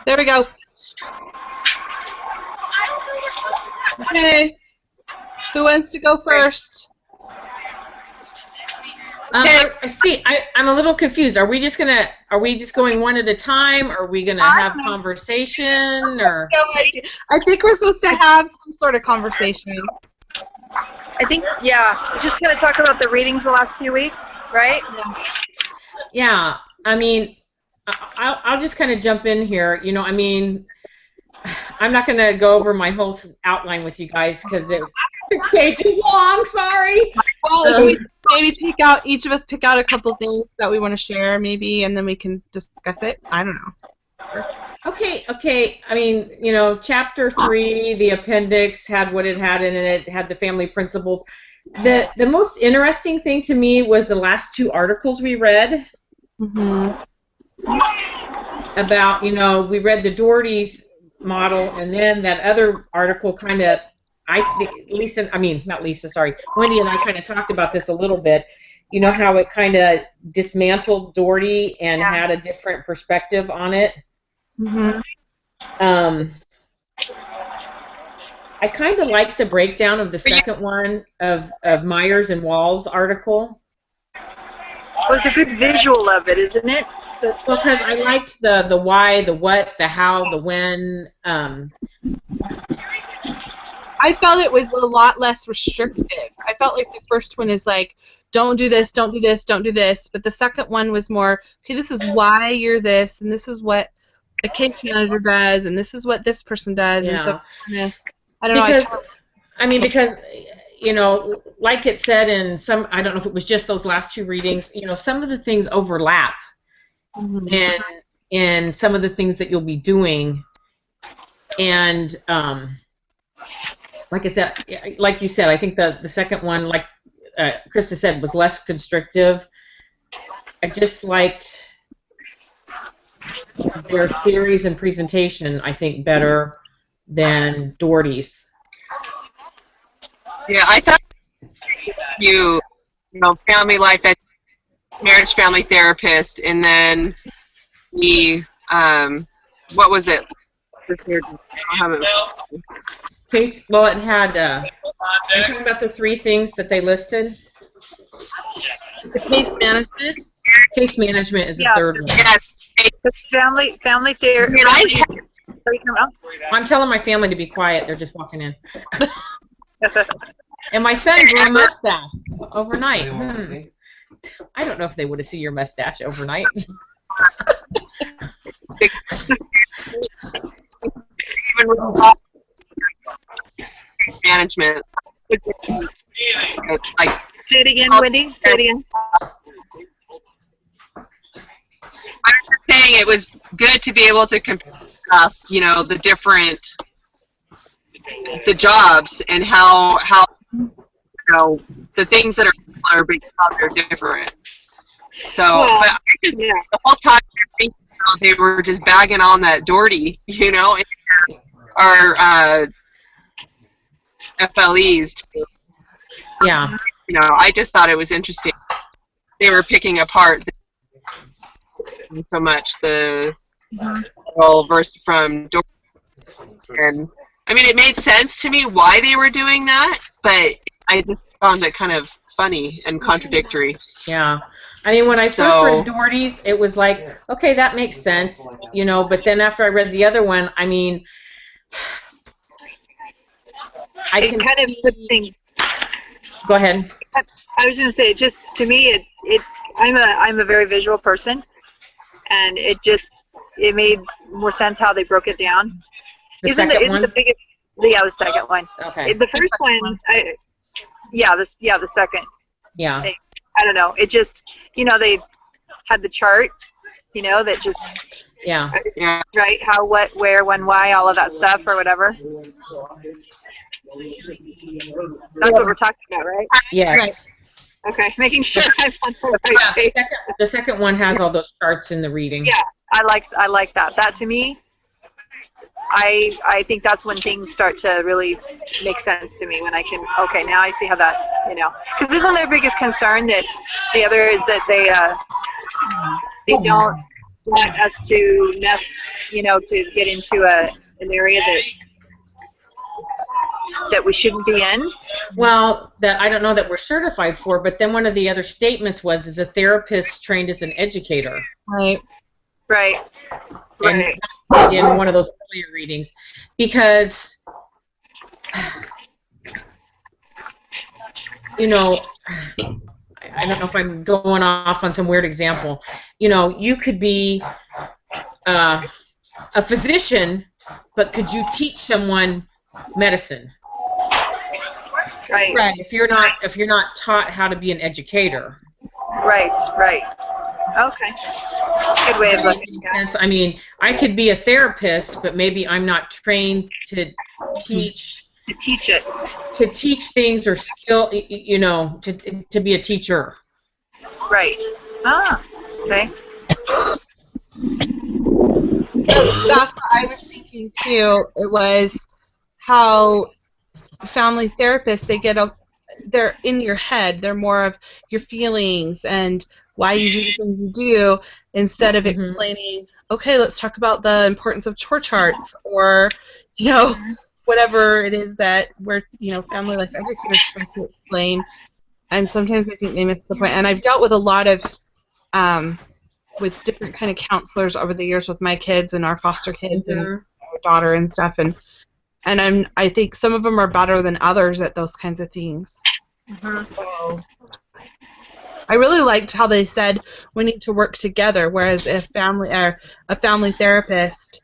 There we go. Okay. Who wants to go first? See, I'm a little confused. Are we just going one at a time? Are we gonna have conversation or? I think we're supposed to have some sort of conversation. I think, yeah, just kind of talk about the readings the last few weeks, right? Yeah. I mean, I'll just kind of jump in here. You know, I mean, I'm not going to go over my whole outline with you guys because it's 6 pages long. Sorry. Well, if we maybe each of us pick out a couple things that we want to share, maybe, and then we can discuss it. I don't know. Okay. I mean, you know, chapter 3, the appendix had what it had in it. It had the family principles. The most interesting thing to me was the last 2 articles we read. Mm-hmm. About, you know, we read the Doherty's model, and then that other article kind of, I think, Wendy and I kind of talked about this a little bit, you know, how it kind of dismantled Doherty and had a different perspective on it. Mm-hmm. I kind of liked the breakdown of the second one of Myers and Wall's article. Well, it's a good visual of it, isn't it? Well, because I liked the why, the what, the how, the when. I felt it was a lot less restrictive. I felt like the first one is like, don't do this, don't do this, don't do this. But the second one was more, okay, this is why you're this, and this is what a case manager does, and this is what this person does. Yeah. And so, I don't know. Because, you know, like it said in some, I don't know if it was just those last 2 readings, you know, some of the things overlap. Mm-hmm. And some of the things that you'll be doing, and like I said, like you said, I think the second one, like Krista said, was less constrictive. I just liked their theories and presentation, I think, better than Doherty's. Yeah, I thought you know, family life, marriage, family therapist, and then the what was it? Case. Well, it had. Are you talking about the 3 things that they listed? The case management. Case management is the third one. Yes. Family therapy. I'm telling my family to be quiet. They're just walking in. And my son grew a mustache overnight. I don't know if they would have seen your mustache overnight. Even with management. Like, say it again, Wendy. Say it again. I was just saying it was good to be able to compare, you know, the jobs and how you know, the things that are similar but how they're different. So, well, but the whole time I think, you know, they were just bagging on that Doherty, you know, our FLEs too. Yeah. You know, I just thought it was interesting. They were picking apart so much the role verse from Doherty. And I mean, it made sense to me why they were doing that, but I just found it kind of funny and contradictory. Yeah. I mean, when I first read Doherty's, it was like, okay, that makes sense, you know, but then after I read the other one, I mean, I can kind of put things. Go ahead. I was going to say, just to me, I'm a very visual person, and it made more sense how they broke it down. The second one? The second one. Okay. The first one, the second. Yeah. I don't know. It just, you know, they had the chart, you know, that just. Yeah. Right? How, what, where, when, why, all of that stuff, or whatever. That's what we're talking about, right? Yes. Right. Okay, making sure I'm on the right page. The second one has all those charts in the reading. Yeah, I like that. That, to me, I think that's when things start to really make sense to me, when I can, okay, now I see how that, you know, because isn't their biggest concern that the other is that they don't want us to mess you know, to get into an area that we shouldn't be in. Well, that I don't know that we're certified for, but then one of the other statements was, is a therapist trained as an educator. Right. Right. And in one of those earlier readings, because, you know, I don't know if I'm going off on some weird example. You know, you could be a physician, but could you teach someone medicine? Right. Right. If you're not taught how to be an educator. Right. Right. Okay. Good way of looking at it. I mean, I could be a therapist, but maybe I'm not trained to teach. To teach it. To teach things or skill, you know, to be a teacher. Right. Ah. Okay. That's what I was thinking too. It was how family therapists, they're in your head. They're more of your feelings and why you do the things you do, instead of explaining, okay, let's talk about the importance of chore charts, or, you know, whatever it is that we're, you know, family life educators try to explain. And sometimes I think they miss the point. And I've dealt with a lot of with different kind of counselors over the years with my kids and our foster kids and our daughter and stuff, and I think some of them are better than others at those kinds of things. So I really liked how they said we need to work together, whereas a family therapist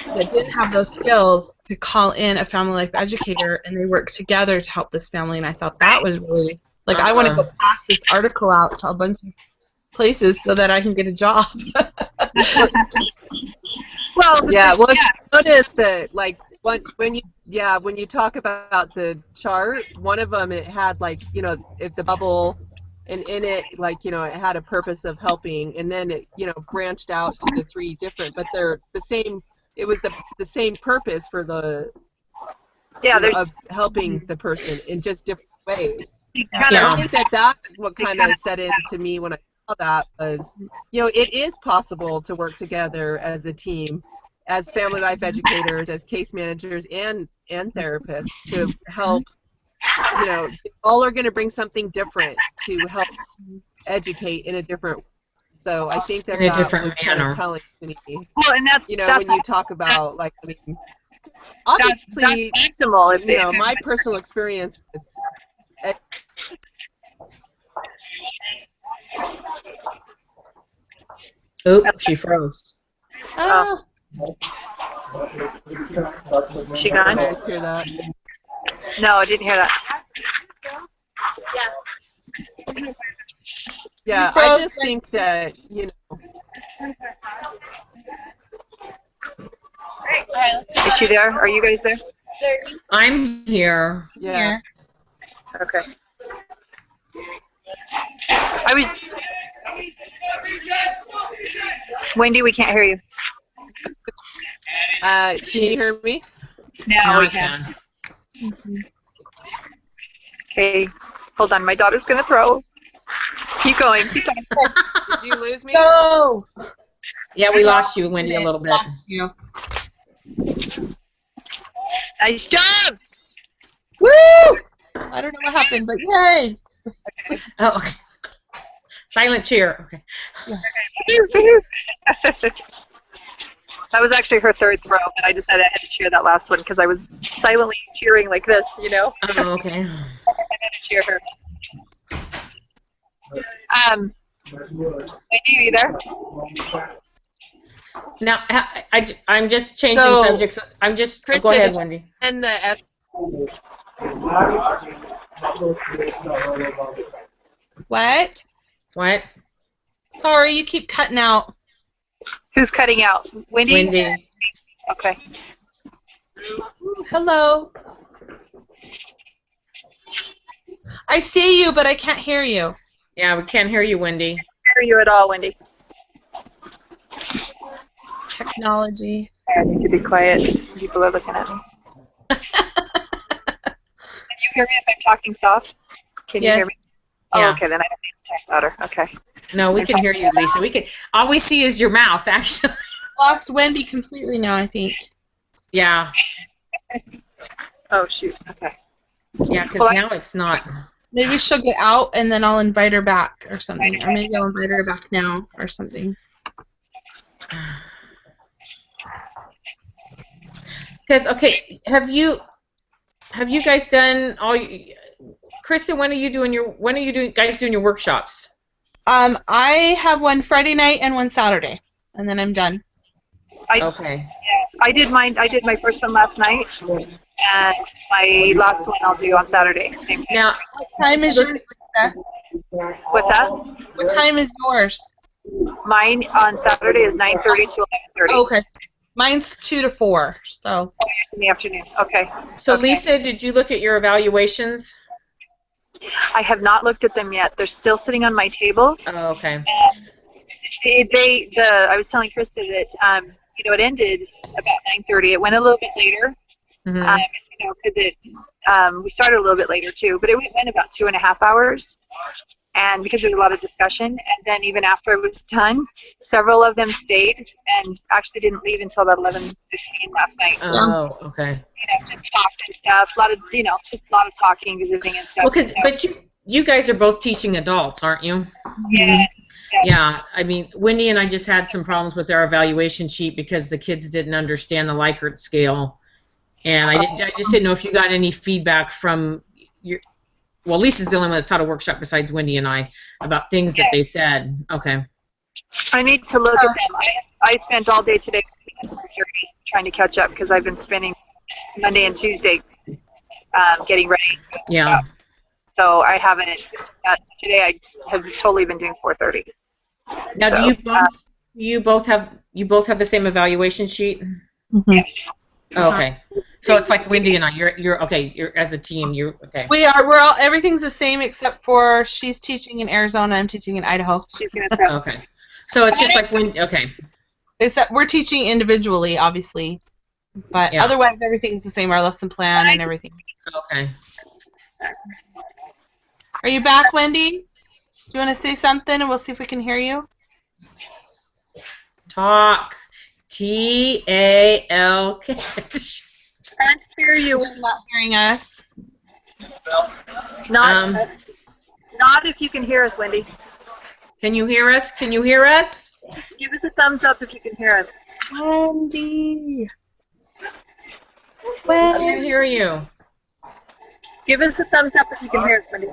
that didn't have those skills could call in a family life educator and they work together to help this family, and I thought that was really, like, I want to go pass this article out to a bunch of places so that I can get a job. Well, yeah. Well, notice that, like, when you talk about the chart, one of them, it had, like, you know, if the bubble, and in it, like, you know, it had a purpose of helping, and then it, you know, branched out to the three different, but they're the same. It was the same purpose for the of helping the person in just different ways. I think that's what kind of set into me when I saw that was, you know, it is possible to work together as a team, as family life educators, as case managers, and therapists to help. You know, all are going to bring something different to help educate in a different way. So I think that was kind of telling to me. Well, and that's, you know, when you talk about, like, I mean, obviously, that's maximal, you know, my personal experience with Oh, she froze. Oh. She gone? I didn't hear that. No, I didn't hear that. Yeah, I just think that, you know. Is she there? Are you guys there? I'm here. Yeah. Okay. I was. Wendy, we can't hear you. Can you hear me? Now we can. Okay, hold on. My daughter's gonna throw. Keep going. Keep going. Did you lose me? No. Yeah, we lost you, Wendy, a little bit. Lost you. Nice job. Woo! I don't know what happened, but yay! Oh, silent cheer. Okay. That was actually her third throw, but I decided I had to cheer that last one because I was silently cheering like this, you know. Oh, okay. I had to cheer her. Wendy, are you there? Now, I'm just changing subjects. I'm just. Krista, go ahead, Wendy. And the What? What? Sorry, you keep cutting out. Who's cutting out? Wendy? Wendy. Okay. Hello. I see you, but I can't hear you. Yeah, we can't hear you, Wendy. I hear you at all, Wendy. Technology. I need to be quiet. Some people are looking at me. Can you hear me if I'm talking soft? Can you hear me? Oh, Yeah. okay, then I don't need to talk louder. Okay. No, we can hear you, Lisa. We can. All we see is your mouth, actually. lost Wendy completely now, I think. Yeah. Oh, shoot. Okay. Yeah, because now it's not. Maybe she'll get out and then I'll invite her back or something. Or maybe I'll invite her back now or something. Because okay, have you guys done all? Kristen, when are you doing your workshops? I have one Friday night and one Saturday, and then I'm done. Okay. I did my first one last night, and my last one I'll do on Saturday. Same thing. Now, What time is yours, Lisa? What's that? What time is yours? Mine on Saturday is 9:30 to 11:30 Oh, okay. Mine's 2 to 4, so. in the afternoon. Okay. so Okay. Lisa, did you look at your evaluations? I have not looked at them yet. They're still sitting on my table. Oh, okay. I was telling Krista that it ended about 9:30. It went a little bit later. Mm-hmm. Because we started a little bit later too, but it went about 2.5 hours. And because there was a lot of discussion, and then even after it was done, several of them stayed and actually didn't leave until about 11:15 last night. Oh, okay. Just talked and stuff. A lot of, just a lot of talking, visiting and stuff. Well, but you guys are both teaching adults, aren't you? Yeah. Yeah. I mean, Wendy and I just had some problems with our evaluation sheet because the kids didn't understand the Likert scale, and I just didn't know if you got any feedback from your. Well, Lisa's the only one that's taught a workshop besides Wendy and I about things that they said. Okay. I need to look at them. I spent all day today trying to catch up because I've been spending Monday and Tuesday getting ready. Yeah. So I haven't. Today I just have totally been doing 4:30. Now, So, do you both have the same evaluation sheet? Mm-hmm. Oh, okay. So it's like Wendy and I. You're okay. You're as a team. You're okay. We're all, everything's the same except for she's teaching in Arizona, I'm teaching in Idaho. She's gonna try. Okay. So it's just like when. Okay. Except we're teaching individually, obviously. But Yeah. otherwise, everything's the same, our lesson plan and everything. Okay. Are you back, Wendy? Do you want to say something and we'll see if we can hear you? Talk. TALK. Can't hear you. She's not hearing us. Not if you can hear us, Wendy. Can you hear us? Can you hear us? Give us a thumbs up if you can hear us. Wendy. I can't hear you. Give us a thumbs up if you can hear us, Wendy.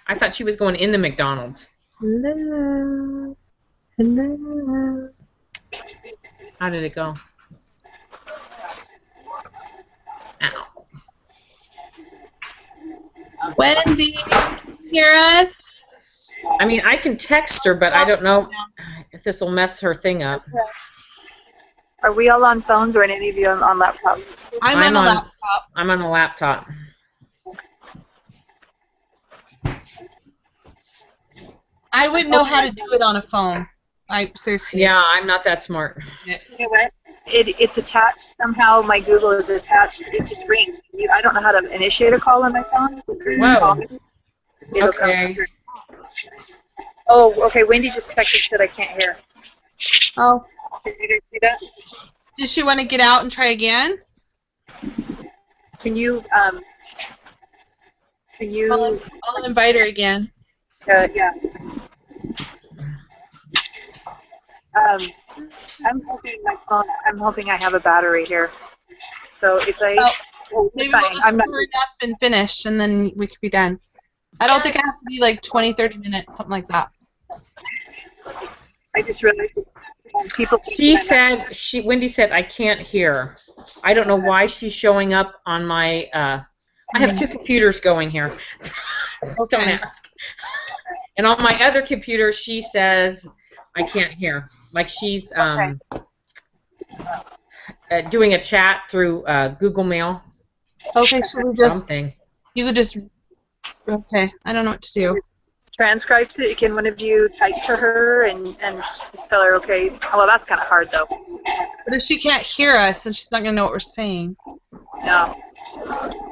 I thought she was going in the McDonald's. Hello. Hello. How did it go? Ow. Wendy, can you hear us? I mean, I can text her, but I don't know if this will mess her thing up. Are we all on phones or any of you on laptops? I'm on a laptop. I'm on a laptop. I wouldn't know how to do it on a phone. Seriously. Yeah, I'm not that smart. You know what? It's attached somehow. My Google is attached. It just rings. I don't know how to initiate a call on my phone. Whoa. It'll Okay. come. Oh, okay. Wendy just texted that I can't hear. Oh. Did you guys see that? Does she want to get out and try again? Can you I'll invite her again. yeah. I'm hoping I have a battery here. So if I Maybe we'll just hurry up and finish, and then we could be done. I don't think it has to be like 20, 30 minutes, something like that. I just realized people. Wendy said I can't hear. I don't know why she's showing up on my. I have two computers going here. Don't ask. And on my other computer, she says I can't hear. Like she's doing a chat through Google Mail. Okay, should we just? Something. You could just. Okay, I don't know what to do. Transcribe to it. Can one of you type to her and just tell her, okay? Well, that's kind of hard though. But if she can't hear us, then she's not gonna know what we're saying. No.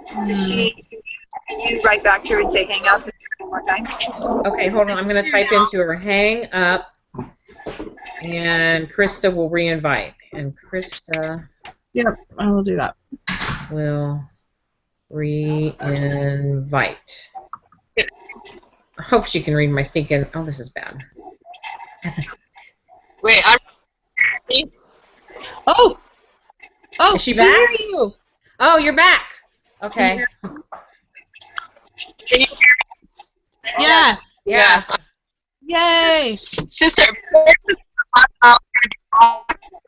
Can you write back to her and say hang up one more time? Okay, hold on. I'm gonna type into her. Hang up. And Krista will re-invite. And Krista Yep, I will do that. will re-invite. I hope she can read my stinking... Oh, this is bad. Wait, I'm. Oh! Oh, Is she where back? are you? Oh, you're back. Okay. Can you hear Yes. Yes. Yay. Sister,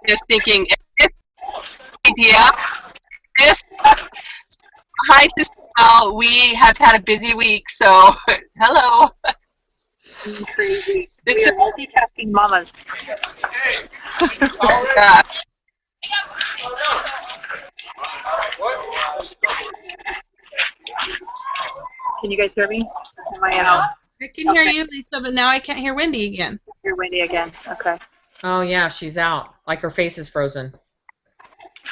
just thinking, this idea, this, hi, Sister Al, we have had a busy week, so, hello. Crazy. We It's are multitasking mamas. yeah. Can you guys hear me? Am I out? I can hear you, Lisa, but now I can't hear Wendy again. You're Wendy again. Okay. Oh, yeah, she's out. Like her face is frozen.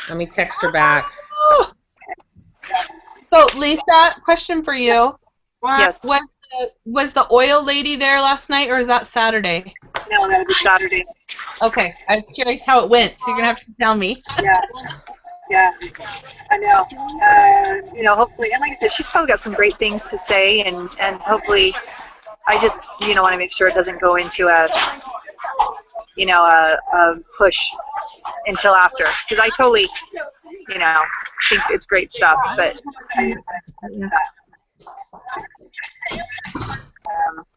Let me text her back. Oh. So, Lisa, question for you. Yes. Was the oil lady there last night, or is that Saturday? No, that'll be Saturday. Okay, I was curious how it went, so you're going to have to tell me. Yeah. Yeah. I know. You know, hopefully, and like I said, she's probably got some great things to say, and hopefully, I just, you know, want to make sure it doesn't go into a push until after, because I totally, you know, think it's great stuff, but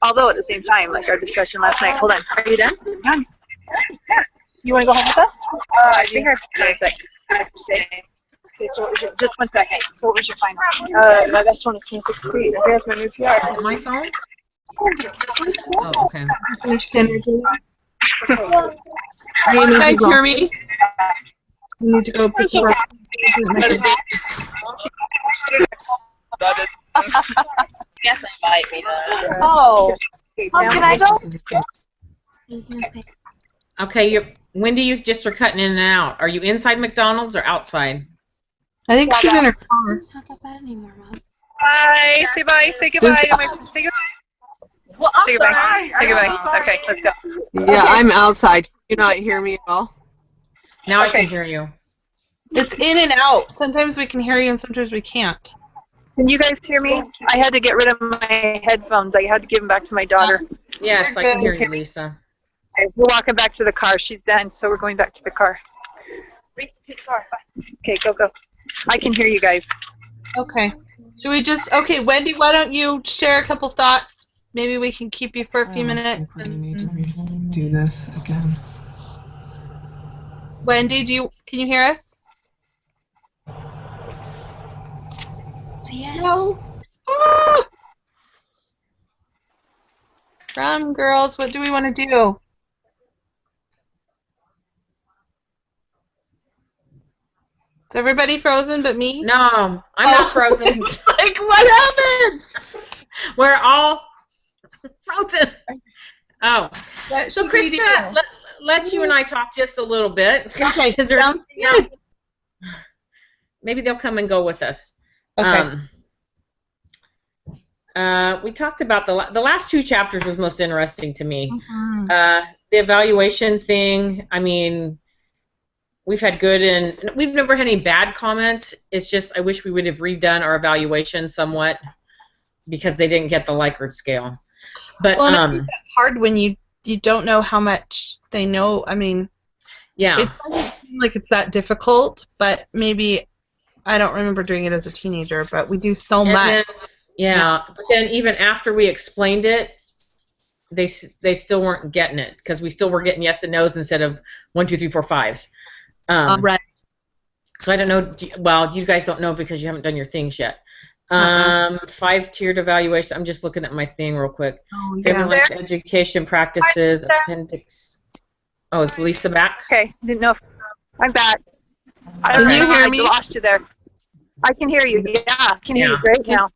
although at the same time, like our discussion last night. Hold on, are you done? Done. Yeah. You want to go home with us? I think I have to say. Okay, so what was your, just 1 second. So what was your final? My best one is 26 feet. I think that's my new PR. Is it my phone? Oh, okay. Finished dinner, Julie? Can you guys hear me? You need to go pick you up. Yes, invite me to. Oh. Can I go? Okay, Wendy, you just are cutting in and out. Are you inside McDonald's or outside? I think she's in her car. It's not that bad anymore, Mom. Bye. Say bye. Say goodbye. Say goodbye. Well, Say goodbye. Say goodbye. Okay, let's go. Yeah, I'm outside. Can you not hear me at all? Now I Okay. can hear you. It's in and out. Sometimes we can hear you and sometimes we can't. Can you guys hear me? I had to get rid of my headphones. I had to give them back to my daughter. Yes, I can hear you, Lisa. We're walking back to the car. She's done, so we're going back to the car. Okay, go. I can hear you guys. Okay. Should we just, okay, Wendy, why don't you share a couple thoughts? Maybe we can keep you for a few minutes. And, Do this again. Wendy, can you hear us? Yes. No. Ah! From girls, what do we want to do? Is everybody frozen but me? No, I'm not frozen. Like, what happened? We're all frozen. Oh, What so should we do? Krista, let's you and I talk just a little bit. Okay, Is there sounds anything good. else? Maybe they'll come and go with us. Okay. We talked about the last 2 chapters was most interesting to me. Mhm. The evaluation thing, I mean, we've had good and we've never had any bad comments. It's just I wish we would have redone our evaluation somewhat because they didn't get the Likert scale. But Well, and I think that's hard when you don't know how much they know. I mean, yeah. it doesn't seem like it's that difficult, but maybe I don't remember doing it as a teenager, but we do so And much. then, yeah, but then even after we explained it, they still weren't getting it because we still were getting yes and no's instead of 1, 2, 3, 4, 5s. Right. So I don't know. Well, you guys don't know because you haven't done your things yet. 5-tiered evaluation. I'm just looking at my thing real quick. Oh, Family yeah. life education practices appendix. Oh, is Lisa back? Okay, didn't know. I'm back. I don't Can you know hear I me? lost you there. I can hear you. Yeah, I can hear you great now.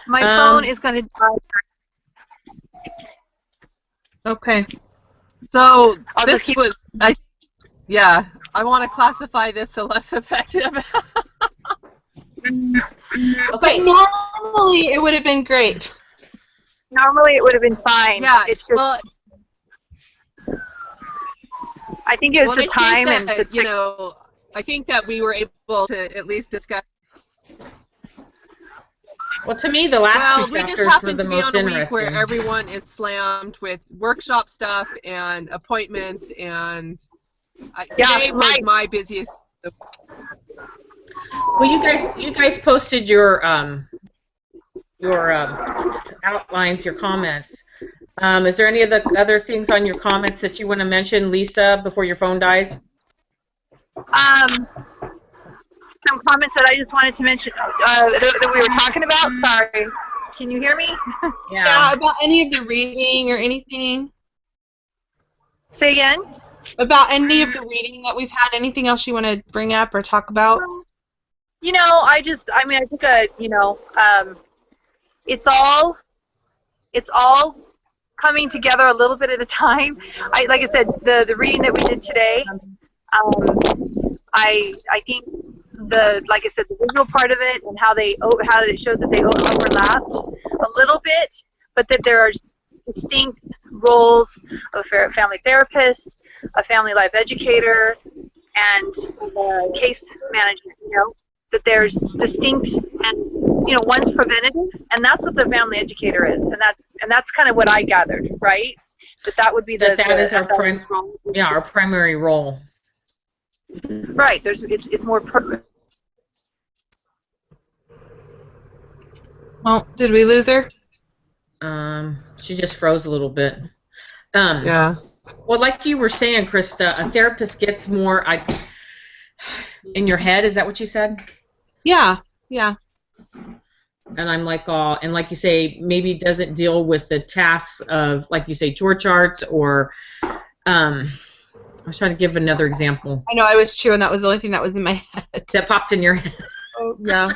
My phone is going to die. Okay. So I'll this just keep- was, I want to classify this as less effective. But normally it would have been great. Normally it would have been fine. Yeah. It's just, Well, I think it was Well, the I time think and that, the you know, I think that we were able to at least discuss. Well, to me, the last Well, two we just chapters were happen the to be most on a week where interesting. everyone is slammed with workshop stuff and appointments, and Yeah, today was my busiest. Well, you guys posted your outlines, your comments. Is there any of the other things on your comments that you want to mention, Lisa, before your phone dies? Some comments that I just wanted to mention that we were talking about. Sorry, can you hear me? Yeah, about any of the reading or anything. Say again. About any of the reading that we've had. Anything else you want to bring up or talk about? You know, I took a, you know, it's all coming together a little bit at a time. Like I said, the reading that we did today, I think like I said, the visual part of it and how it showed that they overlapped a little bit, but that there are distinct roles of a family therapist, a family life educator, and a case management. You know, that there's distinct, and you know, one's preventative, and that's what the family educator is, and that's kind of what I gathered, right? That would be that is our our primary role. Right. It's more. Well, did we lose her? She just froze a little bit. Yeah. Well, like you were saying, Krista, a therapist gets more in your head. Is that what you said? Yeah. Yeah. And I'm like, and like you say, maybe doesn't deal with the tasks of, like you say, chore charts or. I was trying to give another example. I know, I was chewing. That was the only thing that was in my head. That popped in your head. Oh, yeah.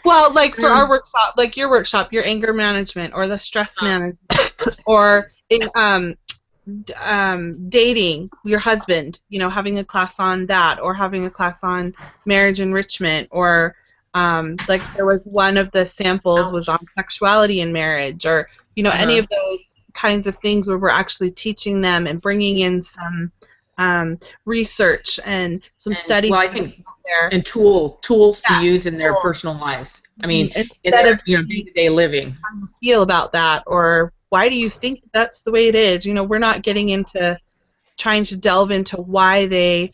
Well, like for our workshop, like your workshop, your anger management or the stress management, or dating your husband, you know, having a class on that, or having a class on marriage enrichment, or like there was one of the samples was on sexuality in marriage, or you know, any of those kinds of things where we're actually teaching them and bringing in some research and some study. Well, I think there and tools to use in their personal lives. I mean, in their day-to-day living. How you feel about that, or why do you think that's the way it is? You know, we're not getting into trying to delve into why they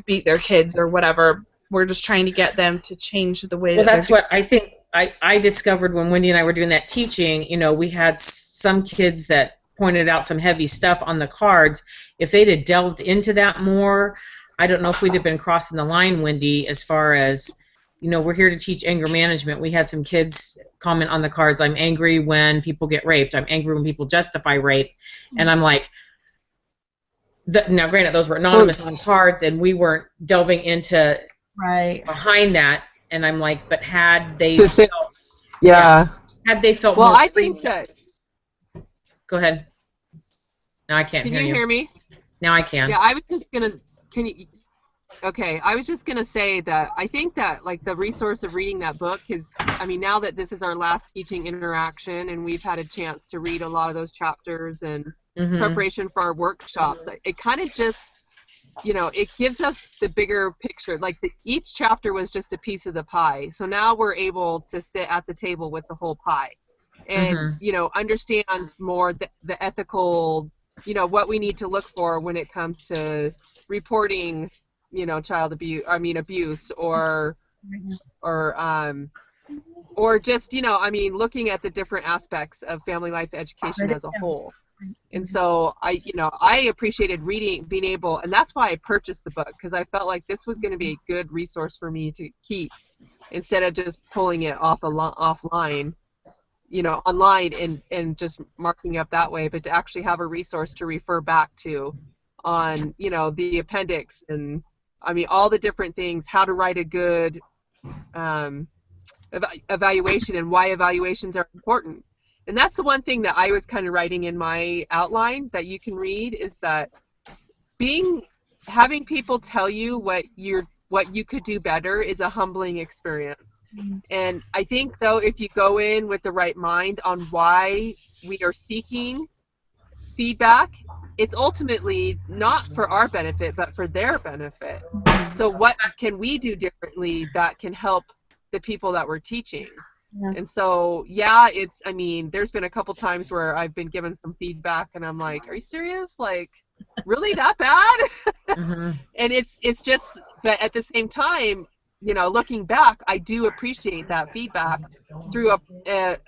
beat their kids or whatever. We're just trying to get them to change the way. Well, that's what I think I discovered when Wendy and I were doing that teaching. You know, we had some kids that pointed out some heavy stuff on the cards. If they'd have delved into that more, I don't know if we'd have been crossing the line, Wendy, as far as, you know, we're here to teach anger management. We had some kids comment on the cards, I'm angry when people get raped. I'm angry when people justify rape. And I'm like, now granted, those were anonymous on cards, and we weren't delving into behind that. And I'm like, but had they felt, had they felt well, more I think that. Go ahead. Now I can't hear you. Can you hear me? Now I can. Yeah, I was just gonna. Can you? Okay, I was just gonna say that I think that like the resource of reading that book is. I mean, now that this is our last teaching interaction and we've had a chance to read a lot of those chapters and preparation for our workshops, it kind of just, you know, it gives us the bigger picture. Like each chapter was just a piece of the pie. So now we're able to sit at the table with the whole pie. And you know, understand more the ethical, you know, what we need to look for when it comes to reporting, you know, abuse or just, you know, I mean, looking at the different aspects of family life education as a whole. And so I appreciated being able, and that's why I purchased the book, because I felt like this was going to be a good resource for me to keep instead of just pulling it offline. You know, online and just marking up that way, but to actually have a resource to refer back to on, you know, the appendix and, I mean, all the different things, how to write a good evaluation and why evaluations are important. And that's the one thing that I was kind of writing in my outline that you can read, is that having people tell you what you could do better is a humbling experience. And I think, though, if you go in with the right mind on why we are seeking feedback it's ultimately not for our benefit, but for their benefit. So what can we do differently that can help the people that we're teaching? Yeah. And so, yeah, I mean, there's been a couple times where I've been given some feedback and I'm like, are you serious? Like, really that bad? Mm-hmm. And it's just, but at the same time, you know, looking back, I do appreciate that feedback through a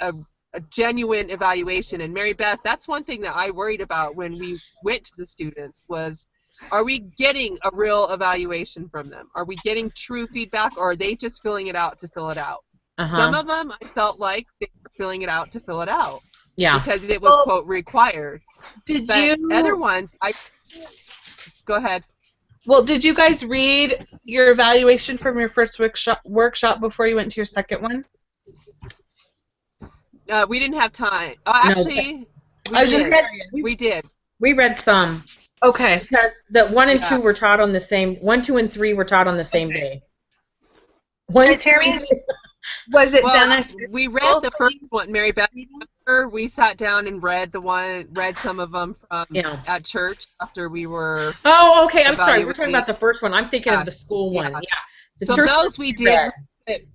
genuine evaluation. And Mary Beth, that's one thing that I worried about when we went to the students was, are we getting a real evaluation from them? Are we getting true feedback, or are they just filling it out to fill it out? Uh-huh. Some of them, I felt like they were filling it out to fill it out. Yeah. Because it was, quote, required. Did But you? other ones, go ahead. Well, did you guys read your evaluation from your first workshop before you went to your second one? We didn't have time. Oh, actually, we did. We read some. Okay. Because the 1 and 2 Yeah. were taught on the same. 1, 2, and 3 were taught on the same day. 1, 2, and 3. Was it Well, beneficial? we read the first one, Mary Beth. We sat down and read some of them from at church after we were. Oh, okay. I'm sorry. We're talking about the first one. I'm thinking of the school one. Yeah. Yeah. The So church those we did. read.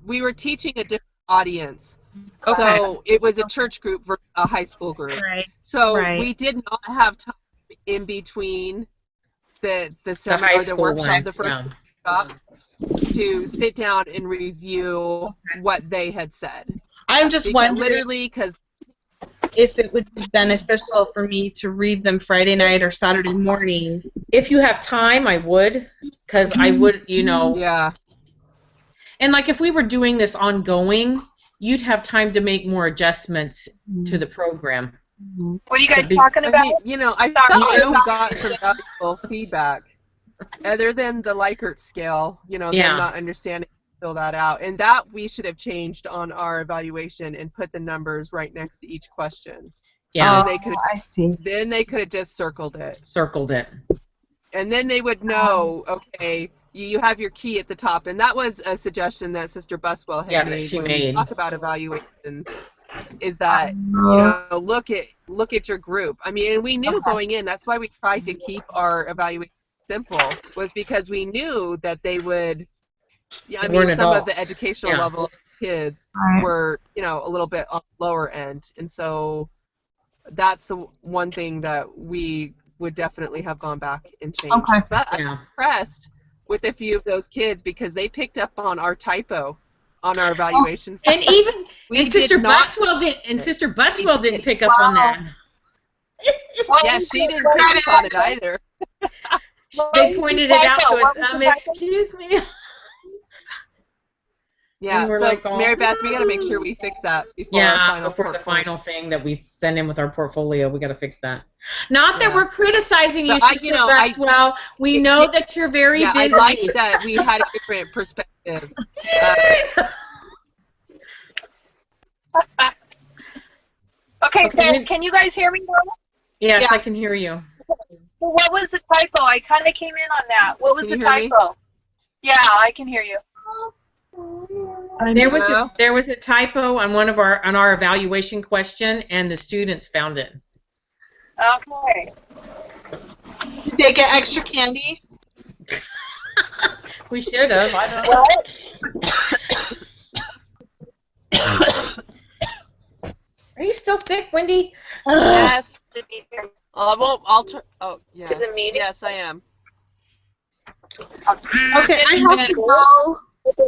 We were teaching a different audience. Okay. So it was a church group versus a high school group. Right. So Right. we did not have time in between the The seminar high or the school workshop, ones. the first Yeah. workshops, to sit down and review what they had said. I'm just wondering Literally, because if it would be beneficial for me to read them Friday night or Saturday morning. If you have time, I would, because I would, you know. Yeah. And like if we were doing this ongoing, you'd have time to make more adjustments to the program. What are you guys talking I about? mean, you know, I thought you got some valuable feedback. Other than the Likert scale, you know, Yeah. them not understanding, fill that out. And that we should have changed on our evaluation and put the numbers right next to each question. Yeah. They could I see. Then they could have just circled it. Circled it. And then they would know, okay, you have your key at the top. And that was a suggestion that Sister Buswell had That made she when made. we talk about evaluations, is that, you know, look at your group. I mean, and we knew going in, that's why we tried to keep our evaluation simple, was because we knew that they would, I We're mean, some of the adults. educational Yeah. level of kids were, you know, a little bit on the lower end. And so that's the one thing that we would definitely have gone back and changed. Okay. But I'm Yeah. impressed with a few of those kids because they picked up on our typo on our evaluation. And even We and Sister did not- Buswell didn't. And Sister Buswell didn't pick up on that. Yeah, she didn't pick up on it either. They pointed it out to us. Excuse me. Yeah, And we're so like, oh. Mary Beth, we got to make sure we fix that before our Yeah, final before the portfolio. final thing that we send in with our portfolio, we got to fix that. Not that Yeah. we're criticizing you, But I- Sister you know, Buswell. We know that you're very Yeah, I busy. like that we had a different perspective. Okay, Okay, so we- can you guys hear me now? Yes, Yeah. I can hear you. So what was the typo? I kind of came in on that. What was Can the you hear me? typo? Yeah, I can hear you. There was Hello? a typo on our evaluation question, and the students found it. Okay. Did they get extra candy? We should have. I don't know. What? Are you still sick, Wendy? Yes. Did you hear I'll turn. Oh, yeah. to the meeting? Yes, I am. Okay, I have to go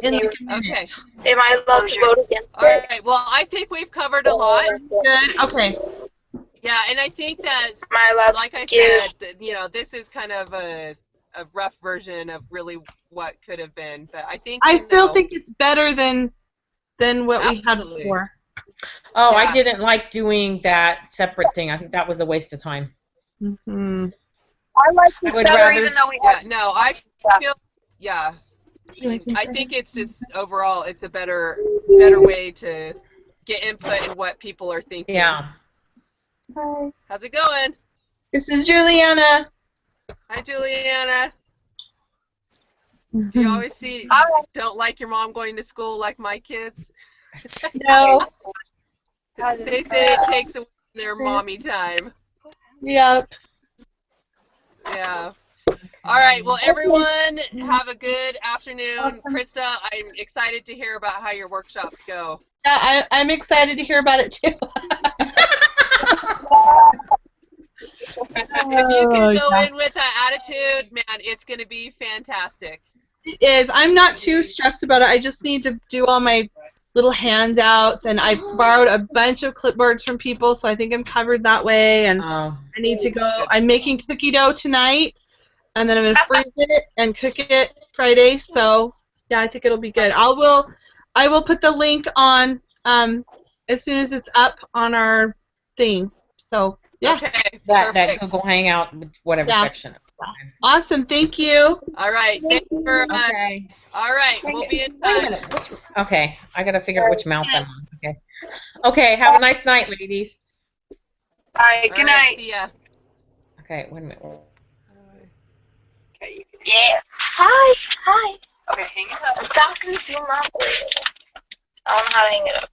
in like a minute. Okay. Am I allowed to vote against All right. Well, I think we've covered a lot. Good. Okay. Yeah, and I think that, Am I allowed like I to give? said, that, you know, this is kind of a rough version of really what could have been. But I think I you still know, think it's better than what we had Absolutely. before. Oh, Yeah. I didn't like doing that separate thing. I think that was a waste of time. Mm-hmm. I like I this would better, rather- even though we Yeah. have. No, I feel. Yeah. I think it's just overall, it's a better way to get input in what people are thinking. Yeah. How's it going? This is Juliana. Hi, Juliana. Do you always see? Hi. Don't like your mom going to school like my kids? No. They say it takes away their mommy time. Yep. Yeah. All right. Well, everyone, have a good afternoon. Awesome. Krista, I'm excited to hear about how your workshops go. Yeah, I'm excited to hear about it too. If you can go yeah. in with that attitude, man, it's going to be fantastic. It is. I'm not too stressed about it. I just need to do all my little handouts, and I borrowed a bunch of clipboards from people, so I think I'm covered that way. And I need to go. I'm making cookie dough tonight, and then I'm gonna freeze it and cook it Friday. So yeah, I think it'll be good. I will put the link on as soon as it's up on our thing. So yeah. Okay. That Perfect. Google Hangout, whatever Yeah. section. Awesome. Thank you. All right. Thank you very much. Okay. All right. We'll be in Wait a touch. minute. Okay, I gotta figure out which mouse I'm on. Okay. Okay. Have a nice night, ladies. All right, All good right, night. see ya. Okay. Wait a minute. Yeah. Hi. Hi. Okay, hang it up. I'm talking to my boy. I don't know how to hang it up.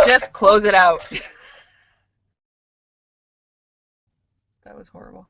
Just close it out. That was horrible.